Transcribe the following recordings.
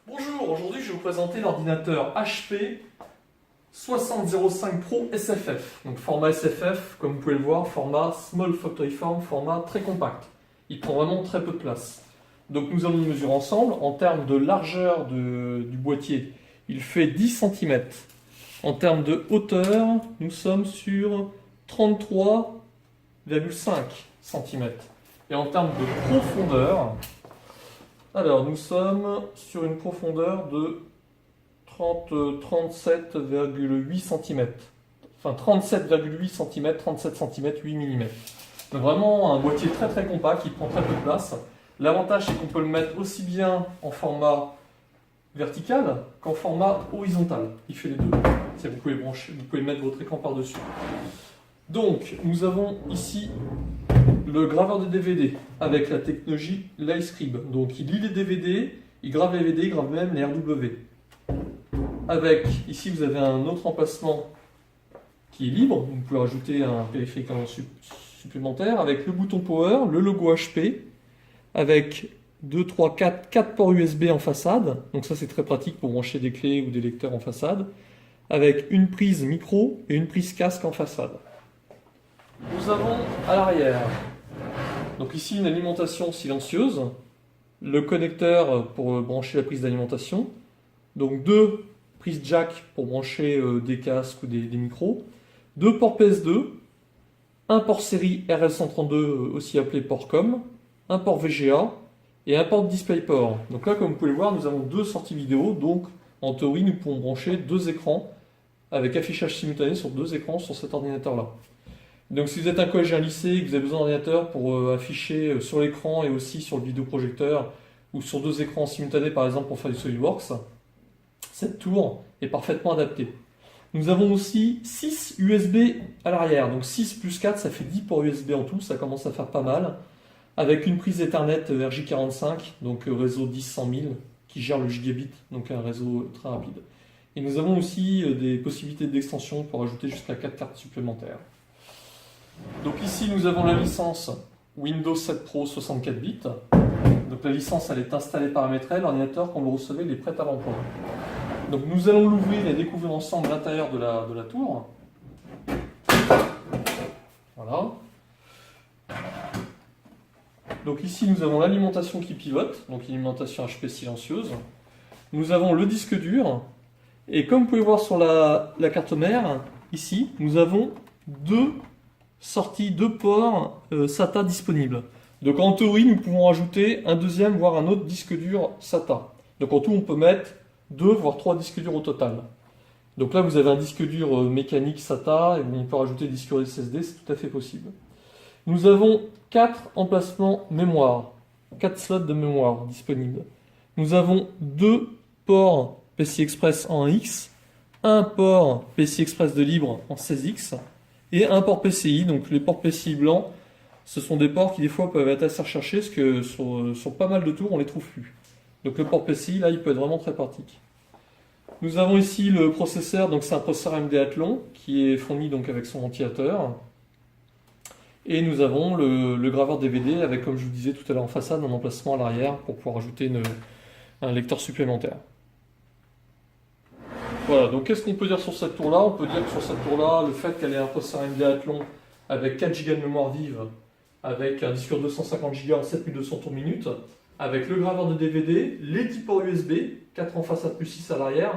Bonjour, aujourd'hui je vais vous présenter l'ordinateur HP 6005 Pro SFF. Donc format SFF, comme vous pouvez le voir, format Small Factory Form, format très compact. Il prend vraiment très peu de place. Donc nous allons mesurer ensemble. En termes de largeur du boîtier, il fait 10 cm. En termes de hauteur, nous sommes sur 33,5 cm. Et en termes de profondeur, alors nous sommes sur une profondeur de 37,8 cm. Enfin 37,8 cm, 37 cm, 8 mm. Donc vraiment un boîtier très très compact qui prend très peu de place. L'avantage c'est qu'on peut le mettre aussi bien en format vertical qu'en format horizontal. Il fait les deux. Vous pouvez brancher, vous pouvez mettre votre écran par-dessus. Donc nous avons ici le graveur de DVD avec la technologie LiveScribe. Donc il lit les DVD, il grave les DVD, il grave même les RW. Avec, ici vous avez un autre emplacement qui est libre, vous pouvez rajouter un périphérique supplémentaire avec le bouton Power, le logo HP, avec 2, 3, 4 ports USB en façade. Donc ça c'est très pratique pour brancher des clés ou des lecteurs en façade. Avec une prise micro et une prise casque en façade. Nous avons à l'arrière, donc ici une alimentation silencieuse, le connecteur pour brancher la prise d'alimentation, donc deux prises jack pour brancher des casques ou des micros, deux ports PS2, un port série RL132 aussi appelé port COM, un port VGA et un port DisplayPort. Donc là comme vous pouvez le voir nous avons deux sorties vidéo, donc en théorie nous pouvons brancher deux écrans avec affichage simultané sur deux écrans sur cet ordinateur là. Donc si vous êtes un collège, un lycée et que vous avez besoin d'ordinateur pour afficher sur l'écran et aussi sur le vidéoprojecteur ou sur deux écrans simultanés par exemple pour faire du SolidWorks, cette tour est parfaitement adaptée. Nous avons aussi 6 USB à l'arrière, donc 6 plus 4 ça fait 10 ports USB en tout, ça commence à faire pas mal, avec une prise Ethernet RJ45, donc réseau 10-100 000 qui gère le gigabit, donc un réseau très rapide. Et nous avons aussi des possibilités d'extension pour ajouter jusqu'à 4 cartes supplémentaires. Donc ici nous avons la licence Windows 7 Pro 64 bits. Donc la licence elle est installée paramétrée, l'ordinateur quand vous le recevez il est prêt à l'emploi. Donc nous allons l'ouvrir et découvrir ensemble l'intérieur de la tour. Voilà. Donc ici nous avons l'alimentation qui pivote, donc une alimentation HP silencieuse. Nous avons le disque dur. Et comme vous pouvez voir sur la carte mère, ici nous avons deux ports SATA disponibles. Donc en théorie, nous pouvons rajouter un deuxième, voire un autre disque dur SATA. Donc en tout, on peut mettre 2, voire 3 disques durs au total. Donc là, vous avez un disque dur mécanique SATA, et on peut rajouter des disques durs SSD, c'est tout à fait possible. Nous avons 4 emplacements mémoire, 4 slots de mémoire disponibles. Nous avons 2 ports PCI Express en X, un port PCI Express de libre en 16X, et un port PCI, donc les ports PCI blancs, ce sont des ports qui des fois peuvent être assez recherchés, parce que sur pas mal de tours on les trouve plus. Donc le port PCI là il peut être vraiment très pratique. Nous avons ici le processeur, donc c'est un processeur AMD Athlon qui est fourni donc avec son ventilateur. Et nous avons le graveur DVD avec, comme je vous disais tout à l'heure en façade, un emplacement à l'arrière pour pouvoir ajouter un lecteur supplémentaire. Voilà, donc qu'est-ce qu'on peut dire sur cette tour-là? On peut dire que sur cette tour-là, le fait qu'elle ait un processeur AMD Athlon avec 4 Go de mémoire vive, avec un disque dur 250 Go en 7200 tours minute, avec le graveur de DVD, les 10 ports USB, 4 en façade plus 6 à l'arrière,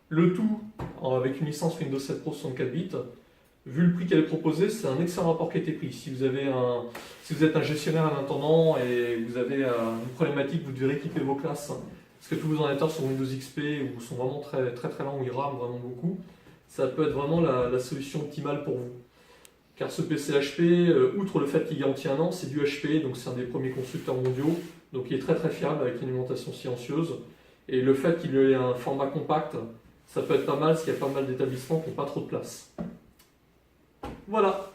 le tout avec une licence Windows 7 Pro 64 bits. Vu le prix qu'elle est proposée, c'est un excellent rapport qualité-prix. Si vous êtes un gestionnaire, un intendant et vous avez une problématique, vous devez équiper vos classes parce que tous vos ordinateurs sont Windows XP ou sont vraiment très très très lents ou ils rament vraiment beaucoup, ça peut être vraiment la solution optimale pour vous. Car ce PC HP, outre le fait qu'il garantit un an, c'est du HP, donc c'est un des premiers constructeurs mondiaux, donc il est très très fiable avec une alimentation silencieuse. Et le fait qu'il ait un format compact, ça peut être pas mal s'il y a pas mal d'établissements qui n'ont pas trop de place. Voilà.